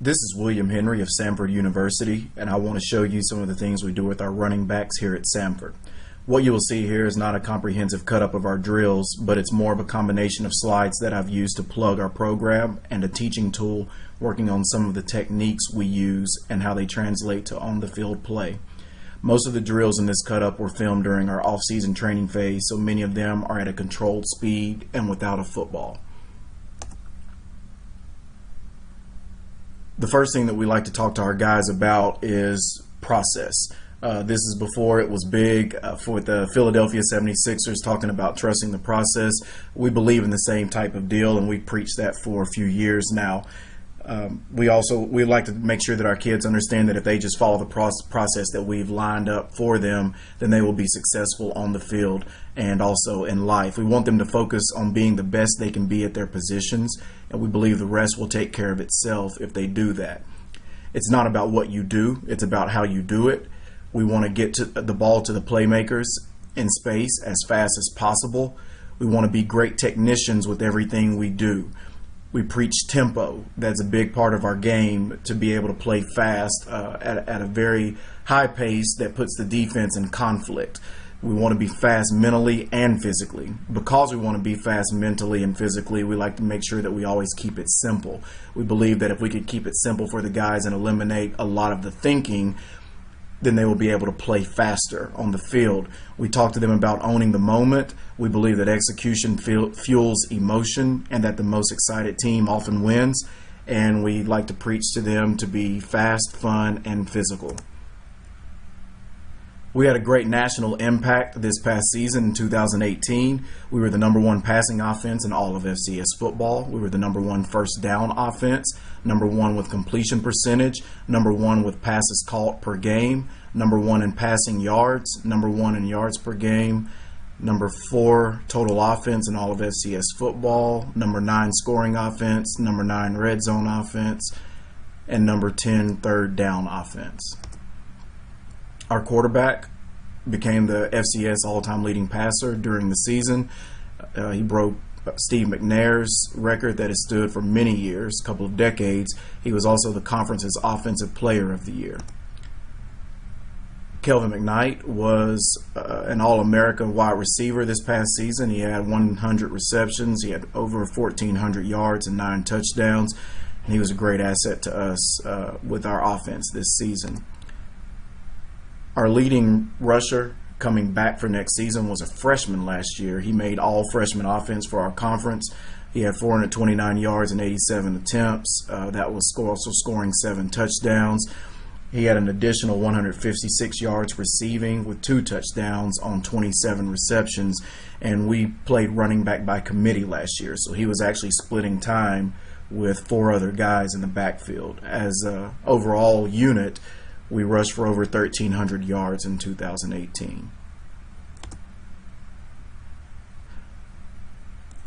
This is William Henry of Samford University, and I want to show you some of the things we do with our running backs here at Samford. What you will see here is not a comprehensive cut-up of our drills, but it's more of a combination of slides that I've used to plug our program and a teaching tool working on some of the techniques we use and how they translate to on-the-field play. Most of the drills in this cut-up were filmed during our off-season training phase, so many of them are at a controlled speed and without a football. The first thing that we like to talk to our guys about is process. This is before it was big for the Philadelphia 76ers talking about trusting the process. We believe in the same type of deal, and we've preached that for a few years now. We like to make sure that our kids understand that if they just follow the process that we've lined up for them, then they will be successful on the field and also in life. We want them to focus on being the best they can be at their positions, and we believe the rest will take care of itself if they do that. It's not about what you do, it's about how you do it. We want to get to the ball to the playmakers in space as fast as possible. We want to be great technicians with everything we do. We preach tempo. That's a big part of our game, to be able to play fast at a very high pace that puts the defense in conflict. We want to be fast mentally and physically. Because we want to be fast mentally and physically, we like to make sure that we always keep it simple. We believe that if we could keep it simple for the guys and eliminate a lot of the thinking, then they will be able to play faster on the field. We talk to them about owning the moment. We believe that execution fuels emotion and that the most excited team often wins. And we like to preach to them to be fast, fun, and physical. We had a great national impact this past season in 2018. We were the #1 passing offense in all of FCS football. We were the #1 first down offense, #1 with completion percentage, #1 with passes caught per game, #1 in passing yards, #1 in yards per game, #4 total offense in all of FCS football, #9 scoring offense, #9 red zone offense, and #10 third down offense. Our quarterback became the FCS all-time leading passer during the season. He broke Steve McNair's record that has stood for many years, a couple of decades. He was also the conference's Offensive Player of the Year. Kelvin McKnight was an All-America wide receiver this past season. He had 100 receptions. He had over 1,400 yards and 9 touchdowns. And he was a great asset to us with our offense this season. Our leading rusher coming back for next season was a freshman last year. He made all freshman offense for our conference. He had 429 yards and 87 attempts. That was also scoring 7 touchdowns. He had an additional 156 yards receiving with 2 touchdowns on 27 receptions. And we played running back by committee last year, so he was actually splitting time with 4 other guys in the backfield. As an overall unit, we rushed for over 1,300 yards in 2018.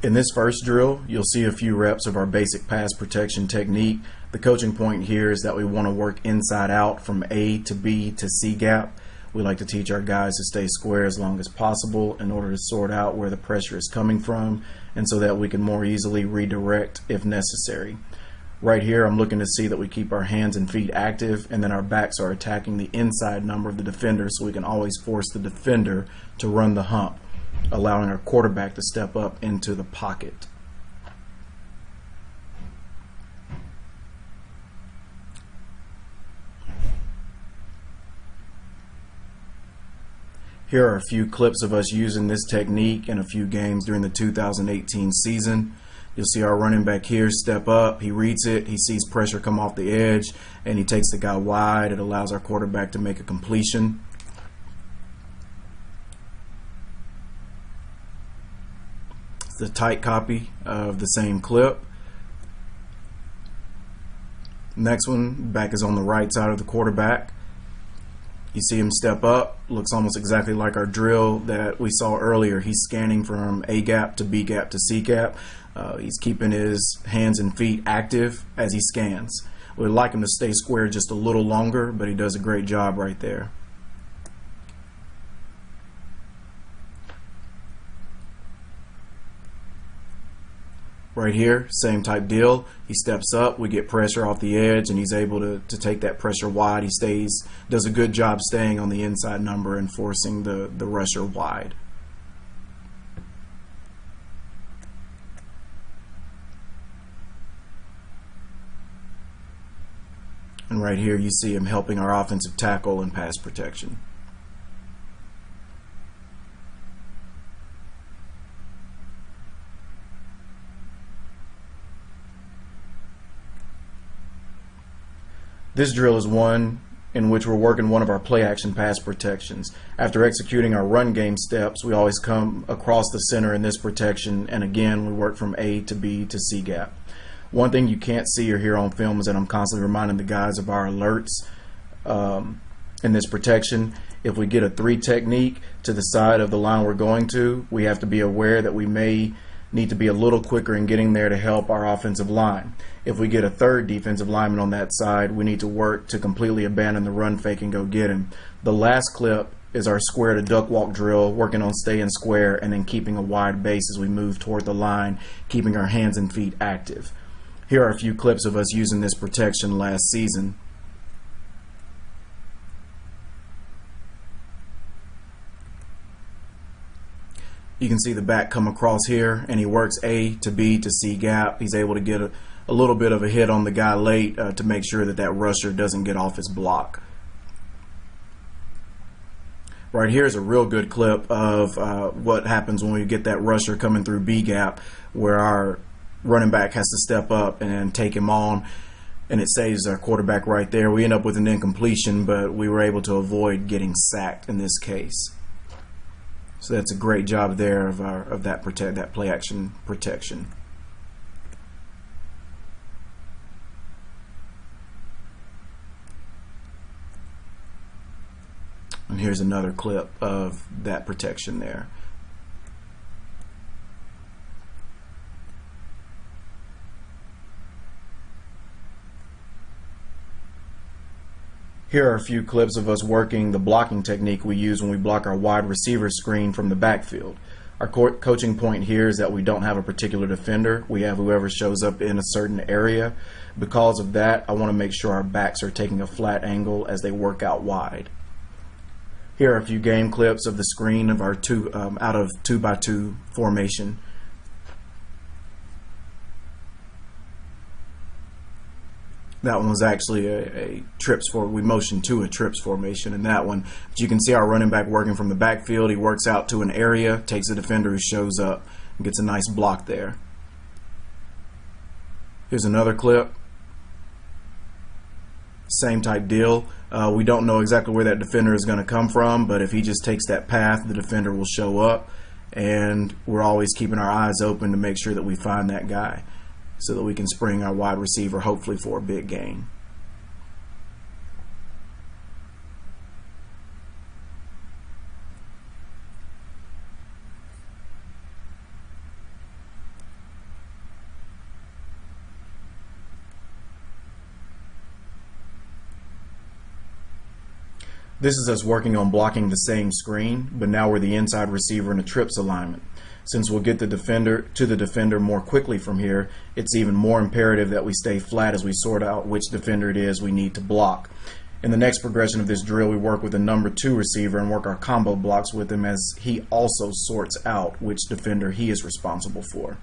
In this first drill, you'll see a few reps of our basic pass protection technique. The coaching point here is that we want to work inside out from A to B to C gap. We like to teach our guys to stay square as long as possible in order to sort out where the pressure is coming from, and so that we can more easily redirect if necessary. Right here, I'm looking to see that we keep our hands and feet active, and then our backs are attacking the inside number of the defender, so we can always force the defender to run the hump, allowing our quarterback to step up into the pocket. Here are a few clips of us using this technique in a few games during the 2018 season. You'll see our running back here step up, he reads it, he sees pressure come off the edge, and he takes the guy wide. It allows our quarterback to make a completion. It's a tight copy of the same clip. Next one, back is on the right side of the quarterback. You see him step up, looks almost exactly like our drill that we saw earlier. He's scanning from A gap to B gap to C gap. He's keeping his hands and feet active as he scans. We'd like him to stay square just a little longer, but he does a great job right there. Right here, same type deal. He steps up, we get pressure off the edge, and he's able to take that pressure wide. He does a good job staying on the inside number and forcing the rusher wide. And right here you see him helping our offensive tackle in pass protection. This drill is one in which we're working one of our play action pass protections. After executing our run game steps, we always come across the center in this protection, and again we work from A to B to C gap. One thing you can't see or hear on film is that I'm constantly reminding the guys of our alerts in this protection. If we get a 3 technique to the side of the line we're going to, we have to be aware that we may need to be a little quicker in getting there to help our offensive line. If we get a 3rd defensive lineman on that side, we need to work to completely abandon the run fake and go get him. The last clip is our square to duck walk drill, working on staying square and then keeping a wide base as we move toward the line, keeping our hands and feet active. Here are a few clips of us using this protection last season. You can see the back come across here, and he works A to B to C gap. He's able to get a little bit of a hit on the guy late to make sure that that rusher doesn't get off his block. Right here is a real good clip of what happens when we get that rusher coming through B gap, where our running back has to step up and take him on, and it saves our quarterback right there. We end up with an incompletion, but we were able to avoid getting sacked in this case. So that's a great job there of that play action protection. And here's another clip of that protection there. Here are a few clips of us working the blocking technique we use when we block our wide receiver screen from the backfield. Our coaching point here is that we don't have a particular defender. We have whoever shows up in a certain area. Because of that, I want to make sure our backs are taking a flat angle as they work out wide. Here are a few game clips of the screen of our out of 2x2 formation. That one was actually a trips for, we motioned to a trips formation in that one. But you can see our running back working from the backfield. He works out to an area, takes a defender who shows up, and gets a nice block there. Here's another clip. Same type deal. We don't know exactly where that defender is going to come from, but if he just takes that path, the defender will show up, and we're always keeping our eyes open to make sure that we find that guy, so that we can spring our wide receiver hopefully for a big gain. This is us working on blocking the same screen, but now we're the inside receiver in a trips alignment. Since we'll get the defender more quickly from here, it's even more imperative that we stay flat as we sort out which defender it is we need to block. In the next progression of this drill, we work with the number 2 receiver and work our combo blocks with him as he also sorts out which defender he is responsible for.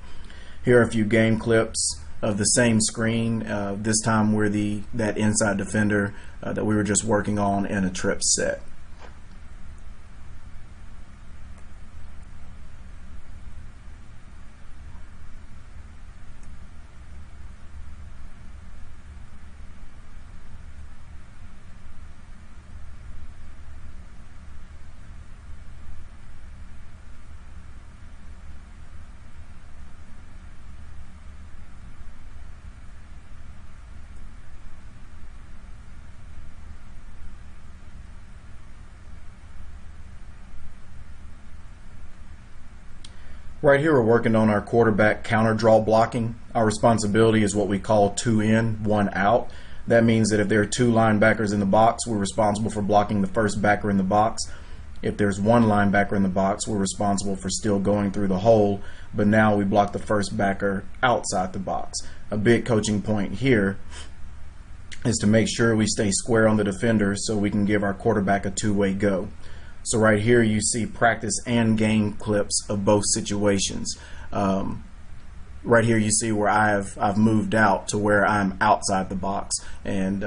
Here are a few game clips of the same screen. This time we're that inside defender that we were just working on in a trip set. Right here we're working on our quarterback counter draw blocking. Our responsibility is what we call 2 in, 1 out. That means that if there are 2 linebackers in the box, we're responsible for blocking the first backer in the box. If there's one linebacker in the box, we're responsible for still going through the hole, but now we block the first backer outside the box. A big coaching point here is to make sure we stay square on the defender so we can give our quarterback a two-way go. So right here you see practice and game clips of both situations. Right here you see where I've moved out to where I'm outside the box, and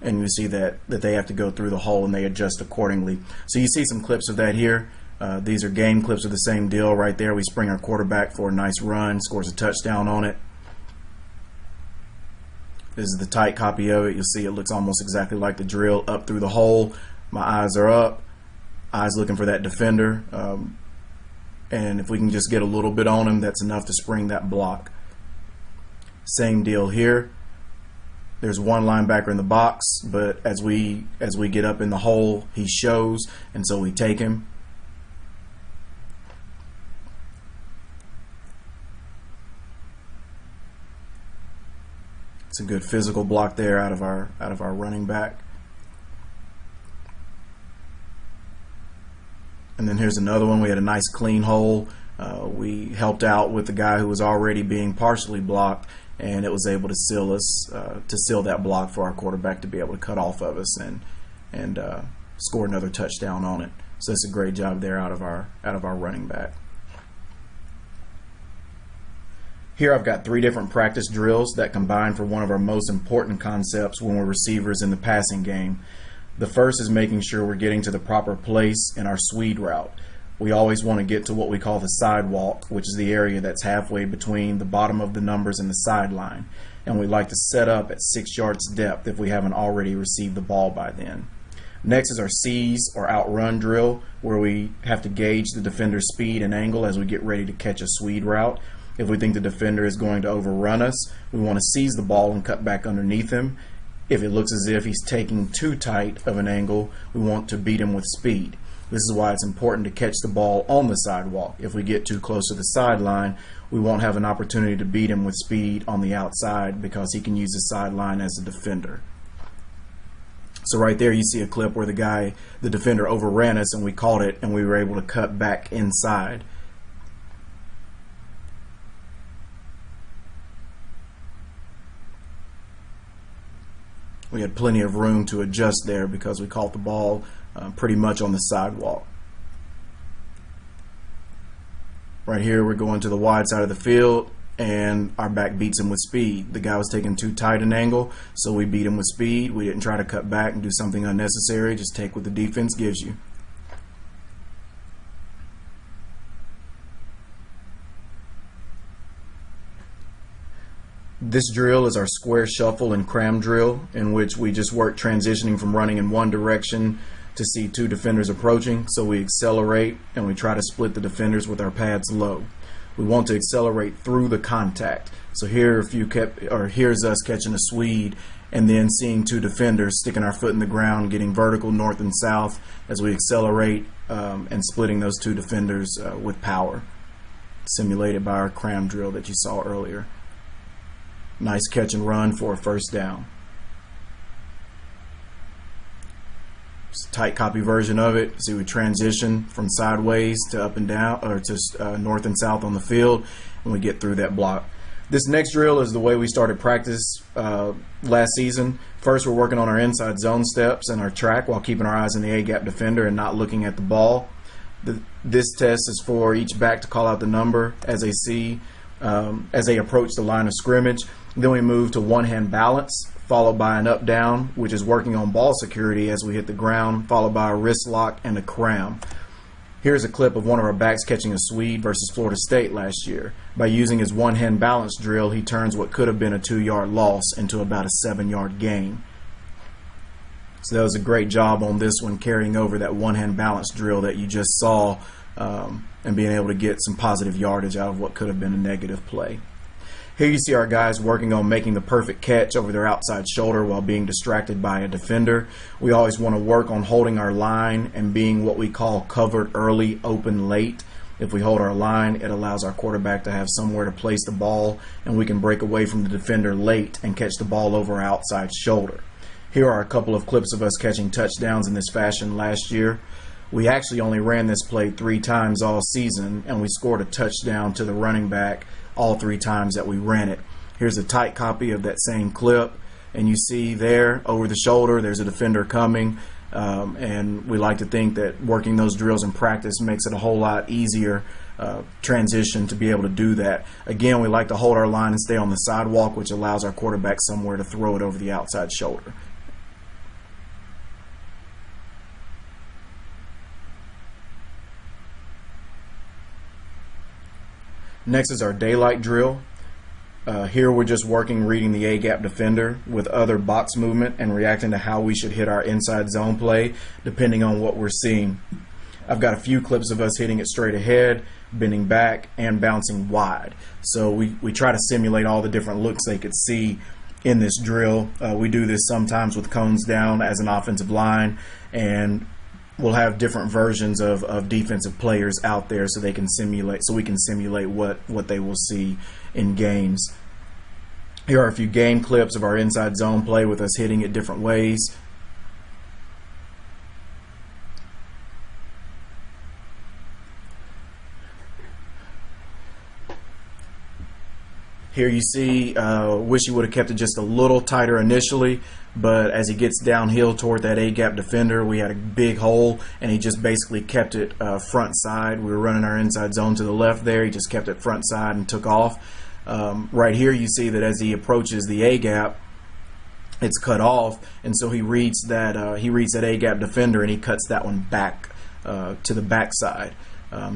you see that they have to go through the hole and they adjust accordingly. So you see some clips of that here. These are game clips of the same deal right there. We spring our quarterback for a nice run, scores a touchdown on it. This is the tight copy of it. You'll see it looks almost exactly like the drill, up through the hole. My eyes are up, eyes looking for that defender. And if we can just get a little bit on him, that's enough to spring that block. Same deal here. There's one linebacker in the box, but as we get up in the hole, he shows, and so we take him. It's a good physical block there out of our running back. And then here's another one. We had a nice clean hole. We helped out with the guy who was already being partially blocked, and it was able to seal that block for our quarterback to be able to cut off of us and score another touchdown on it. So that's a great job there out of our running back. Here I've got 3 different practice drills that combine for one of our most important concepts when we're receivers in the passing game. The first is making sure we're getting to the proper place in our Swede route. We always want to get to what we call the sidewalk, which is the area that's halfway between the bottom of the numbers and the sideline. And we like to set up at 6 yards depth if we haven't already received the ball by then. Next is our seize or outrun drill, where we have to gauge the defender's speed and angle as we get ready to catch a Swede route. If we think the defender is going to overrun us, we want to seize the ball and cut back underneath him. If it looks as if he's taking too tight of an angle, we want to beat him with speed. This is why it's important to catch the ball on the sidewalk. If we get too close to the sideline, we won't have an opportunity to beat him with speed on the outside because he can use the sideline as a defender. So right there you see a clip where the defender overran us and we caught it and we were able to cut back inside. We had plenty of room to adjust there because we caught the ball pretty much on the sidewalk. Right here we're going to the wide side of the field and our back beats him with speed. The guy was taking too tight an angle, so we beat him with speed. We didn't try to cut back and do something unnecessary, just take what the defense gives you. This drill is our square shuffle and cram drill, in which we just work transitioning from running in one direction to see 2 defenders approaching. So we accelerate and we try to split the defenders with our pads low. We want to accelerate through the contact. So here, here's us catching a Swede and then seeing 2 defenders, sticking our foot in the ground, getting vertical north and south as we accelerate and splitting those 2 defenders with power, simulated by our cram drill that you saw earlier. Nice catch and run for a first down. It's a tight copy version of it. See, we transition from sideways to up and down, or to north and south on the field, and we get through that block. This next drill is the way we started practice last season. First, we're working on our inside zone steps and our track while keeping our eyes on the A-gap defender and not looking at the ball. This test is for each back to call out the number as they approach the line of scrimmage. Then we move to one-hand balance, followed by an up-down, which is working on ball security as we hit the ground, followed by a wrist lock and a cram. Here's a clip of one of our backs catching a Swede versus Florida State last year. By using his one-hand balance drill, he turns what could have been a 2-yard loss into about a 7-yard gain. So that was a great job on this one, carrying over that one-hand balance drill that you just saw and being able to get some positive yardage out of what could have been a negative play. Here you see our guys working on making the perfect catch over their outside shoulder while being distracted by a defender. We always want to work on holding our line and being what we call covered early, open late. If we hold our line, it allows our quarterback to have somewhere to place the ball, and we can break away from the defender late and catch the ball over our outside shoulder. Here are a couple of clips of us catching touchdowns in this fashion last year. We actually only ran this play 3 times all season, and we scored a touchdown to the running back all 3 times that we ran it. Here's a tight copy of that same clip, and you see there over the shoulder there's a defender coming, and we like to think that working those drills in practice makes it a whole lot easier transition to be able to do that. Again, we like to hold our line and stay on the sidewalk, which allows our quarterback somewhere to throw it over the outside shoulder. Next is our daylight drill. Here we're just working reading the A-gap defender with other box movement and reacting to how we should hit our inside zone play depending on what we're seeing. I've got a few clips of us hitting it straight ahead, bending back, and bouncing wide. So we try to simulate all the different looks they could see in this drill. We do this sometimes with cones down as an offensive line, and we'll have different versions of defensive players out there so we can simulate what they will see in games. Here are a few game clips of our inside zone play with us hitting it different ways. Here you see, wish he would have kept it just a little tighter initially, but as he gets downhill toward that A-gap defender, we had a big hole, and he just basically kept it front side. We were running our inside zone to the left there. He just kept it front side and took off. Right here you see that as he approaches the A-gap, it's cut off, and so he reads that A-gap defender, and he cuts that one back to the backside.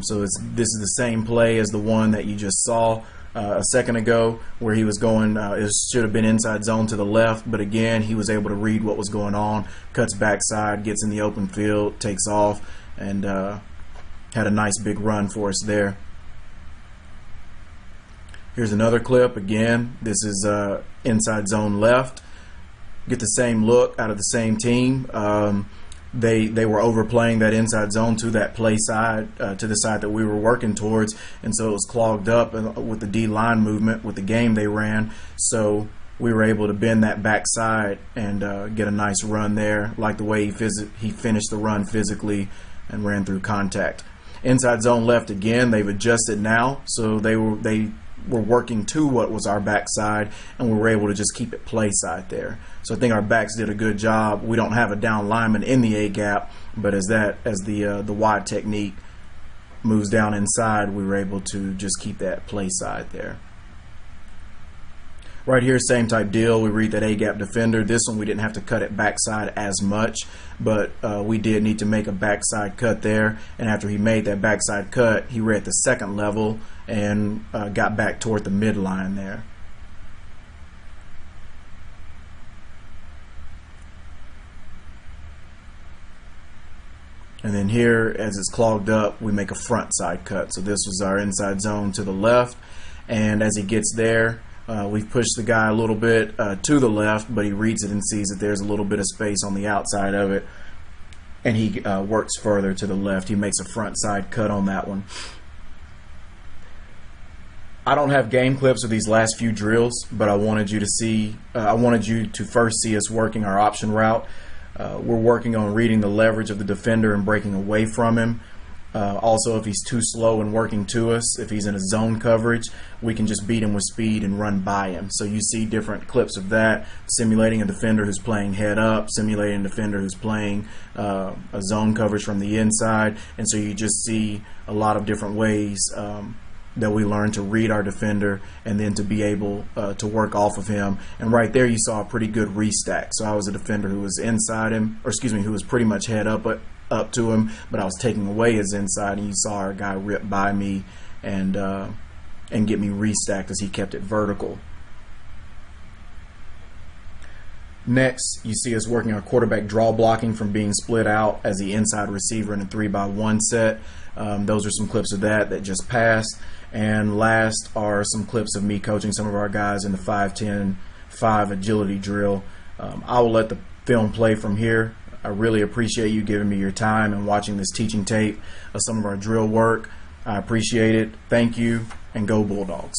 So this is the same play as the one that you just saw a second ago, where he was going, it should have been inside zone to the left, but again he was able to read what was going on, cuts backside, gets in the open field, takes off, and had a nice big run for us there. Here's another clip. Again, this is inside zone left. Get the same look out of the same team. They were overplaying that inside zone to that play side, to the side that we were working towards, and so it was clogged up with the D-line movement with the game they ran. So we were able to bend that backside and get a nice run there. Like the way he finished the run physically and ran through contact. Inside zone left again. They've adjusted now, so they were working to what was our backside, and we were able to just keep it play side there. So I think our backs did a good job. We don't have a down lineman in the A-gap, but as the wide technique moves down inside, we were able to just keep that play side there. Right here, same type deal. We read that A-gap defender. This one we didn't have to cut it backside as much, but we did need to make a backside cut there. And after he made that backside cut, he read the second level and got back toward the midline there. And then here, as it's clogged up, we make a front side cut. So this was our inside zone to the left, and as he gets there, we've pushed the guy a little bit to the left, but he reads it and sees that there's a little bit of space on the outside of it, and he works further to the left. He makes a front side cut on that one. I don't have game clips of these last few drills, but I wanted you to see. I wanted you to first see us working our option route. We're working on reading the leverage of the defender and breaking away from him. Also, if he's too slow and working to us, if he's in a zone coverage, we can just beat him with speed and run by him. So you see different clips of that, simulating a defender who's playing head up, simulating a defender who's playing a zone coverage from the inside, and so you just see a lot of different ways that we learn to read our defender and then to be able to work off of him. And right there you saw a pretty good restack. So I was a defender who was inside him, or excuse me, who was pretty much head up to him, but I was taking away his inside, and you saw our guy rip by me and get me restacked as he kept it vertical. Next, you see us working our quarterback draw blocking from being split out as the inside receiver in a 3-by-1 set. Those are some clips of that just passed. And last are some clips of me coaching some of our guys in the 5-10-5 agility drill. I will let the film play from here. I really appreciate you giving me your time and watching this teaching tape of some of our drill work. I appreciate it. Thank you, and go Bulldogs.